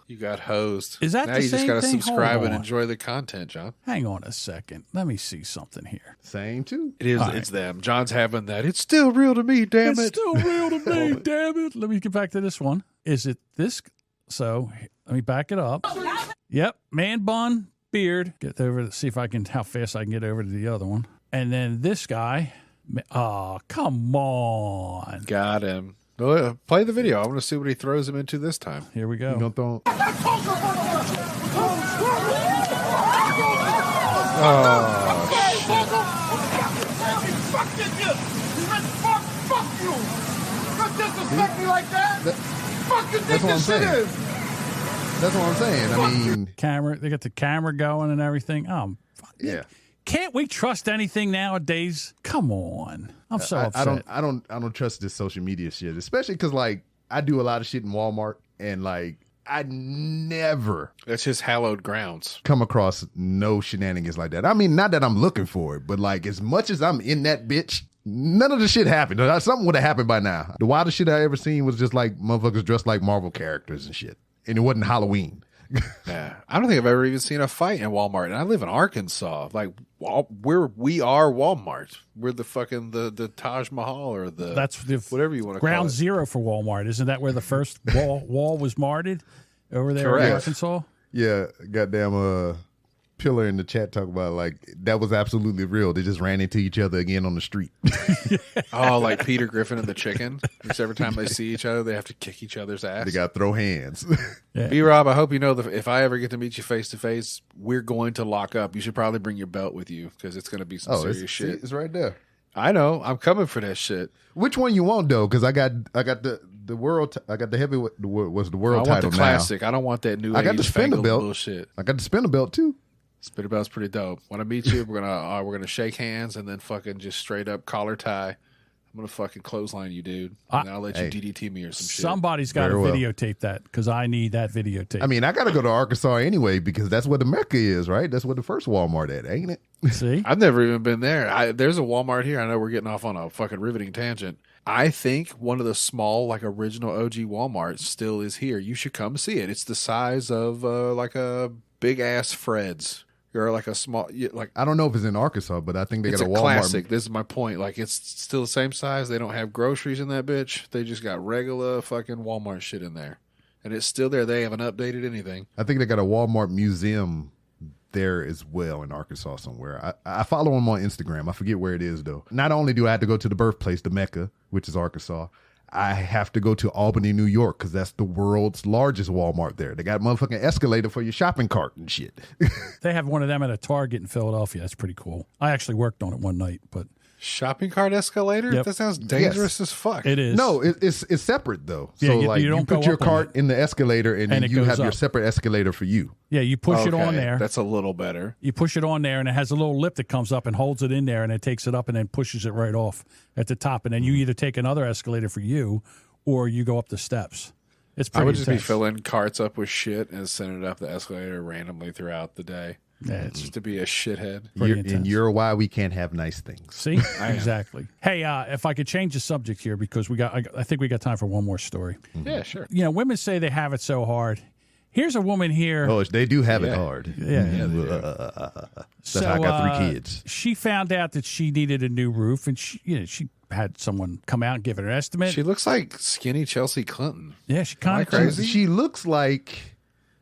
You got hosed. Is that now the you same just got to thing? subscribe Hold and on. enjoy the content, John. Hang on a second. Let me see something here. Same too. It is. It's them. John's having that. It's still real to me, damn it. It's still real to me, damn it. Let me get back to this one. Is it this? So let me back it up. Yep, man bun, beard. Get over. See if I can. How fast I can get over to the other one. And then this guy. Oh, come on. Got him. Play the video. I want to see what he throws him into this time. Here we go. You don't throw. Fuck you! Don't disrespect me like that! That's what I'm saying. That's what I'm saying. I mean, Camera. They got the camera going and everything. Yeah. Can't we trust anything nowadays? Come on. I'm so upset. I don't trust this social media shit, especially because like I do a lot of shit in Walmart and like I never That's his hallowed grounds. come across no shenanigans like that. I mean, not that I'm looking for it, but like as much as I'm in that bitch, none of the shit happened. Something would have happened by now. The wildest shit I ever seen was just like motherfuckers dressed like Marvel characters and shit. And it wasn't Halloween. Yeah, I don't think I've ever even seen a fight in Walmart. And I live in Arkansas. Like we are Walmart. We're the fucking the Taj Mahal or That's the whatever you want to call it. ground zero for Walmart. Isn't that where the first wall was marted over there in Correct. Arkansas? Yeah, goddamn Pillar in the chat talk about like that was absolutely real. They just ran into each other again on the street. Oh, like Peter Griffin and the chicken. Because every time they see each other, they have to kick each other's ass. They got to throw hands. B-Rob, I hope you know that if I ever get to meet you face to face, we're going to lock up. You should probably bring your belt with you because it's going to be some serious shit. It's right there. I know. I'm coming for that shit. Which one you want though? Because I got the world. I got the heavyweight. Was the world I want title the classic. I don't want that new. I got the spinner belt. Bullshit. I got the spinner belt too. Spinner belt's pretty dope. When I meet you, we're gonna shake hands and then fucking just straight up collar tie. I'm gonna fucking clothesline you, dude. And then I'll let you DDT me or some shit. Somebody's got to Very well. videotape that because I need that videotape. I mean, I got to go to Arkansas anyway because that's where the Mecca is, right? That's where the first Walmart at, ain't it? See, I've never even been there. There's a Walmart here. I know we're getting off on a fucking riveting tangent. I think one of the small, like original OG Walmarts still is here. You should come see it. It's the size of like a big ass Fred's. Or like a small, like I don't know if it's in Arkansas, but I think they it's got a a Walmart. classic. This is my point. Like it's still the same size. They don't have groceries in that bitch. They just got regular fucking Walmart shit in there, and it's still there. They haven't updated anything. I think they got a Walmart museum there as well in Arkansas somewhere. I follow them on Instagram. I forget where it is though. Not only do I have to go to the birthplace, the Mecca, which is Arkansas, I have to go to Albany, New York, because that's the world's largest Walmart there. They got a motherfucking escalator for your shopping cart and shit. They have one of them at a Target in Philadelphia. That's pretty cool. I actually worked on it one night, but shopping cart escalator? Yep. That sounds dangerous as fuck. it is. No, it's separate though. Yeah, So you don't put go your up on cart it. in the escalator, and then it you goes have your up. separate escalator for you. Yeah, you push it on there. That's a little better. You push it on there, and it has a little lip that comes up and holds it in there, and it takes it up and then pushes it right off at the top. And then you either take another escalator for you, or you go up the steps. It's pretty I would just be intense. filling carts up with shit and sending it up the escalator randomly throughout the day. Yeah, it's Just to be a shithead. And you're why we can't have nice things. See, exactly. Hey, if I could change the subject here, because I think we got time for one more story. Yeah, sure. You know, women say they have it so hard. Here's a woman here. Oh, they do have it hard. Yeah. That's how I got 3 kids. She found out that she needed a new roof, and she had someone come out and give her an estimate. She looks like skinny Chelsea Clinton. Yeah, she kind of crazy? She looks like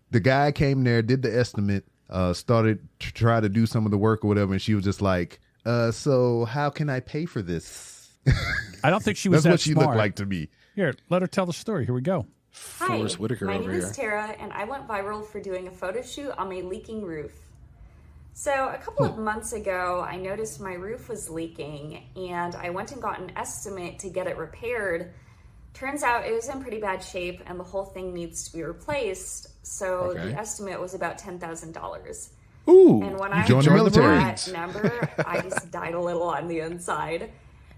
the guy came there, did the estimate, started to try to do some of the work or whatever, and she was just like, so how can I pay for this? I don't think she was That's that what she smart. looked like to me. Here, let her tell the story. Here we go. Forrest Whitaker my over name here. is Tara, and I went viral for doing a photo shoot on my leaking roof. So a couple of months ago, I noticed my roof was leaking, and I went and got an estimate to get it repaired. Turns out it was in pretty bad shape, and the whole thing needs to be replaced. So the estimate was about $10,000. Ooh, and when I joined the heard military. that number, I just died a little on the inside.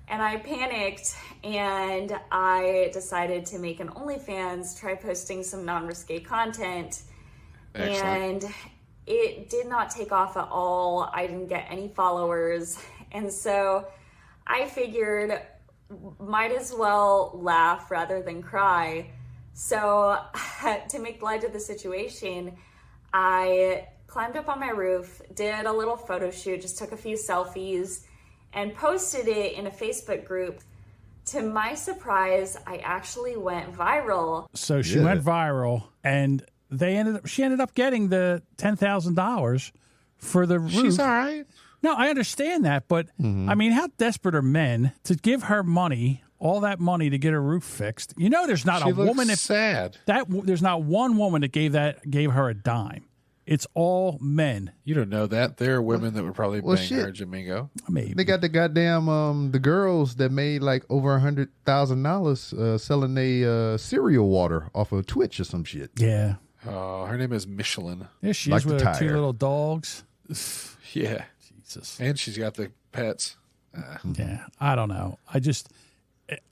And I panicked, and I decided to make an OnlyFans, try posting some non-risque content. Excellent. And it did not take off at all. I didn't get any followers. And so I figured might as well laugh rather than cry. So to make light of the situation, I climbed up on my roof, did a little photo shoot, just took a few selfies, and posted it in a Facebook group. To my surprise, I actually went viral. So she went viral, and she ended up getting the $10,000 for the roof. She's all right. No, I understand that, but I mean, how desperate are men to give her money, all that money to get her roof fixed? You know, there's not She a woman looks sad. there's not one woman that gave her a dime. It's all men. You don't know that. There are women that would probably bang her, Jamingo. Maybe. They got the goddamn the girls that made like over $100,000 selling a cereal water off of Twitch or some shit. Yeah. Oh, her name is Michelin. There she Like is the with her 2 tire. little dogs. Yeah. Jesus. And she's got the pets. Yeah, I don't know.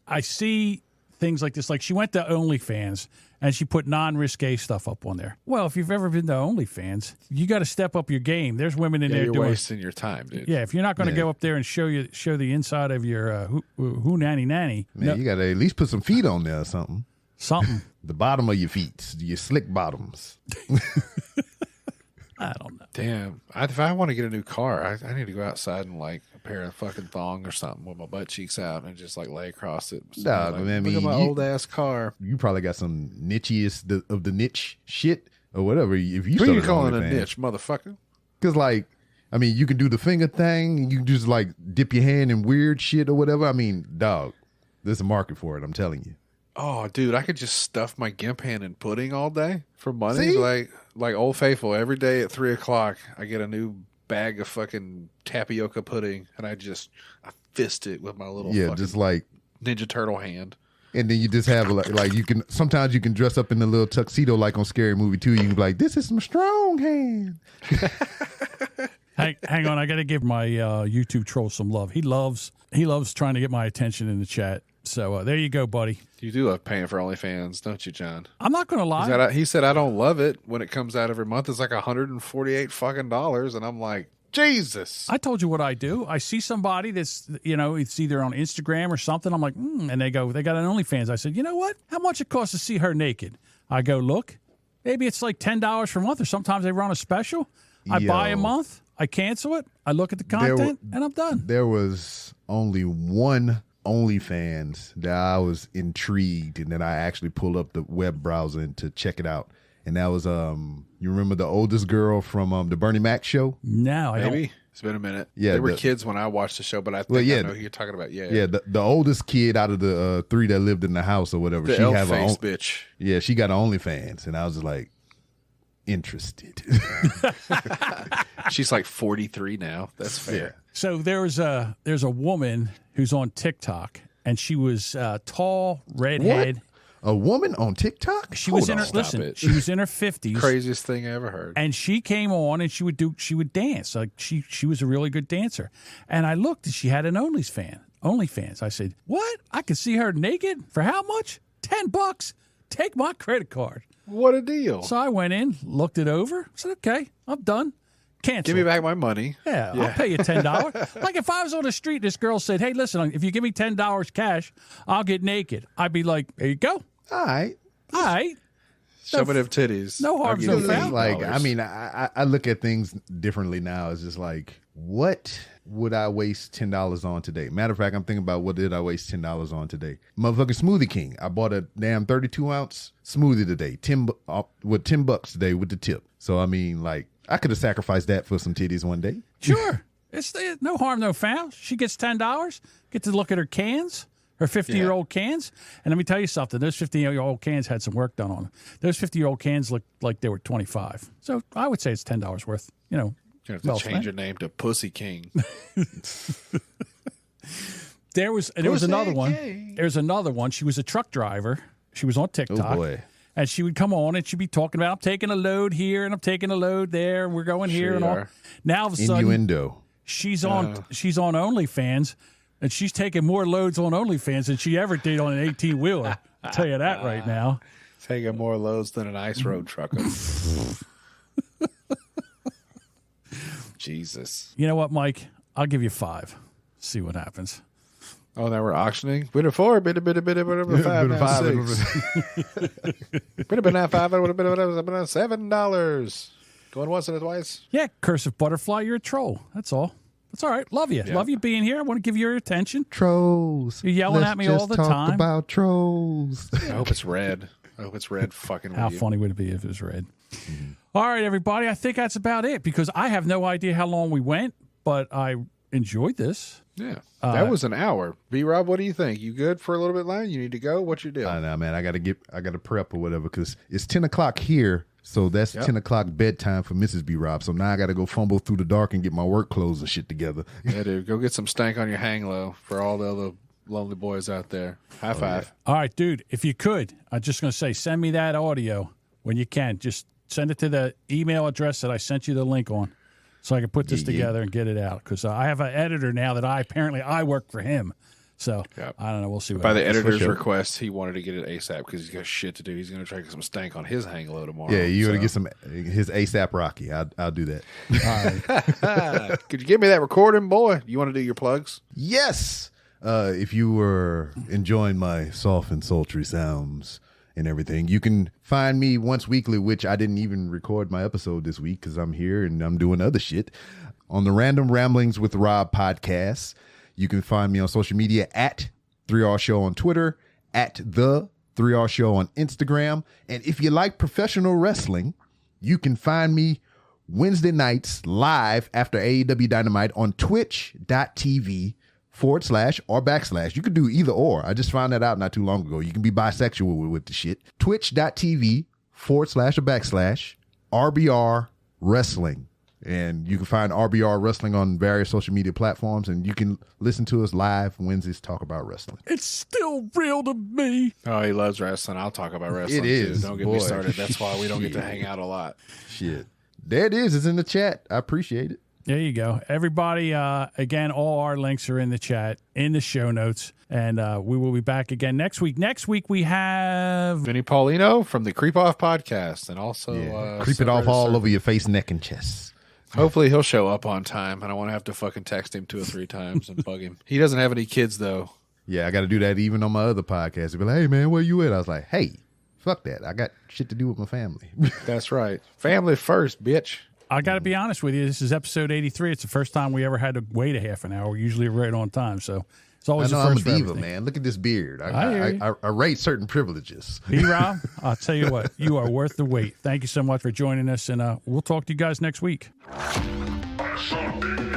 I see things like this. Like she went to OnlyFans and she put non-risque stuff up on there. Well, if you've ever been to OnlyFans, you got to step up your game. There's women in there you're doing. wasting your time, dude. Yeah, if you're not going to go up there and show the inside of your who nanny, Man, no, you got to at least put some feet on there or something. something. The bottom of your feet, your slick bottoms. I don't know. Damn. If I want to get a new car, I need to go outside and like a pair of fucking thong or something with my butt cheeks out and just like lay across it. So, Nah, like, man, I look at mean, my you- old ass car. You probably got some nichiest of the niche shit or whatever. If you What are you started calling a OnlyFans. niche, motherfucker? Because, like, I mean, you can do the finger thing. You can just, like, dip your hand in weird shit or whatever. I mean, dog, there's a market for it. I'm telling you. Oh, dude, I could just stuff my gimp hand in pudding all day for money. See? Like Old Faithful, every day at 3:00, I get a new bag of fucking tapioca pudding, and I fist it with my little Yeah, fucking just like, Ninja Turtle hand. and then you just have, like, you can, sometimes you can dress up in a little tuxedo like on Scary Movie 2. You can be like, this is my strong hand. Hang on, I got to give my YouTube troll some love. He loves trying to get my attention in the chat. So there you go, buddy. You do love paying for OnlyFans, don't you, John? I'm not going to lie. He said I don't love it when it comes out every month. It's like $148 fucking dollars, and I'm like, Jesus. I told you what I do. I see somebody that's, it's either on Instagram or something. I'm like, and they got an OnlyFans. I said, you know what? How much it costs to see her naked? I go, look, maybe it's like $10 per month, or sometimes they run a special. I buy a month, I cancel it, I look at the content, and I'm done. There was only one OnlyFans that I was intrigued, and then I actually pulled up the web browser to check it out. And that was you remember the oldest girl from the Bernie Mac show? No, I Maybe. It's been a minute. Yeah, they were kids when I watched the show, but I think I know who you're talking about. Yeah, yeah. The oldest kid out of the 3 that lived in the house or whatever, the she elf have her own bitch. Yeah, she got OnlyFans, and I was just like interested. She's like 43 now. That's fair. Yeah. So there's a woman who's on TikTok, and she was tall, redhead. A woman on TikTok? She was in her she was in her 50s. Craziest thing I ever heard. And she came on and she would dance. Like she was a really good dancer. And I looked and she had an OnlyFans. I said, "What? I can see her naked for how much? $10. Take my credit card." What a deal. So I went in, looked it over, said, "Okay, I'm done. Cancel. Give me back my money." Yeah, I'll pay you $10. Like if I was on the street, this girl said, "Hey, listen, if you give me $10 cash, I'll get naked." I'd be like, "There you go. All right. Show me them titties. No harm, no foul." Like, I mean, I look at things differently now. It's just like, what would I waste $10 on today? Matter of fact, I'm thinking about what did I waste $10 on today? Motherfucking Smoothie King. I bought a damn 32-ounce smoothie today. $10 today with the tip. So I mean, like, I could have sacrificed that for some titties one day. Sure. It's no harm, no foul. She gets $10. Get to look at her cans. Her 50-year-old cans. And let me tell you something. Those 50-year-old cans had some work done on them. Those 50-year-old cans looked like they were 25. So I would say it's $10 worth. You know, you have to change your name to Pussy King. There was another one. There's another one. She was a truck driver. She was on TikTok. Oh, boy. And she would come on and she'd be talking about, "I'm taking a load here and I'm taking a load there. And we're going here and all." Now, all of a sudden, Innuendo. she's on OnlyFans. And she's taking more loads on OnlyFans than she ever did on an 18-wheeler. I'll tell you that right now. Taking more loads than an ice road trucker. Jesus. You know what, Mike? I'll give you 5. See what happens. Oh, now we're auctioning? Bit of 4, bit of 5, now 6. Bit of 5, bit of $7. Going once and twice? Yeah, cursive butterfly, you're a troll. That's all. That's all right. Love you. Yeah. Love you being here. I want to give you your attention. Trolls. You're yelling at me all the talk time. about trolls. I hope it's red. Fucking How with you. funny would it be if it was red? Mm-hmm. All right, everybody. I think that's about it because I have no idea how long we went, but I enjoyed this. Yeah. That was an hour. B-Rob, what do you think? You good for a little bit long? You need to go? What's your deal? I know, man. I got to prep or whatever because it's 10 o'clock here. So that's 10 o'clock bedtime for Mrs. B-Rob. So now I got to go fumble through the dark and get my work clothes and shit together. Yeah, dude. Go get some stank on your hang low for all the other lonely boys out there. High five. Yeah. All right, dude. If you could, I'm just going to say, send me that audio when you can. Just send it to the email address that I sent you the link on so I can put this together and get it out. Because I have an editor now that I work for him. So, I don't know. We'll see what By the happens. editor's request, he wanted to get it ASAP because he's got shit to do. He's going to try to get some stank on his hang low tomorrow. Yeah, you got to get some his ASAP Rocky. I'll do that. All right. Could you give me that recording, boy? You want to do your plugs? Yes. If you were enjoying my soft and sultry sounds and everything, you can find me once weekly, which I didn't even record my episode this week because I'm here and I'm doing other shit, on the Random Ramblings with Rob podcast. You can find me on social media at 3R Show on Twitter, at the 3R Show on Instagram. And if you like professional wrestling, you can find me Wednesday nights live after AEW Dynamite on twitch.tv/ or /. You could do either or. I just found that out not too long ago. You can be bisexual with the shit. Twitch.tv/ or / RBR Wrestling. And you can find RBR Wrestling on various social media platforms, and you can listen to us live Wednesdays talk about wrestling. It's still real to me. Oh, he loves wrestling. I'll talk about wrestling. It is. Too. Don't get me started. That's why we don't get to hang out a lot. Shit. There it is. It's in the chat. I appreciate it. There you go. Everybody, again, all our links are in the chat, in the show notes, and we will be back again next week. Next week, we have Vinny Paulino from the Creep Off podcast, and also Creep it off all over your face, neck, and chest. Hopefully he'll show up on time. I don't want to have to fucking text him 2 or 3 times and bug him. He doesn't have any kids, though. Yeah, I got to do that even on my other podcast. He'll be like, "Hey, man, where you at?" I was like, "Hey, fuck that. I got shit to do with my family." That's right. Family first, bitch. I got to be honest with you. This is episode 83. It's the first time we ever had to wait a half an hour. We're usually right on time, so it's always I know the I'm a first for diva, everything. man. Look at this beard. I hear you. I rate certain privileges. B-Rob, I'll tell you what. You are worth the wait. Thank you so much for joining us, and we'll talk to you guys next week. Something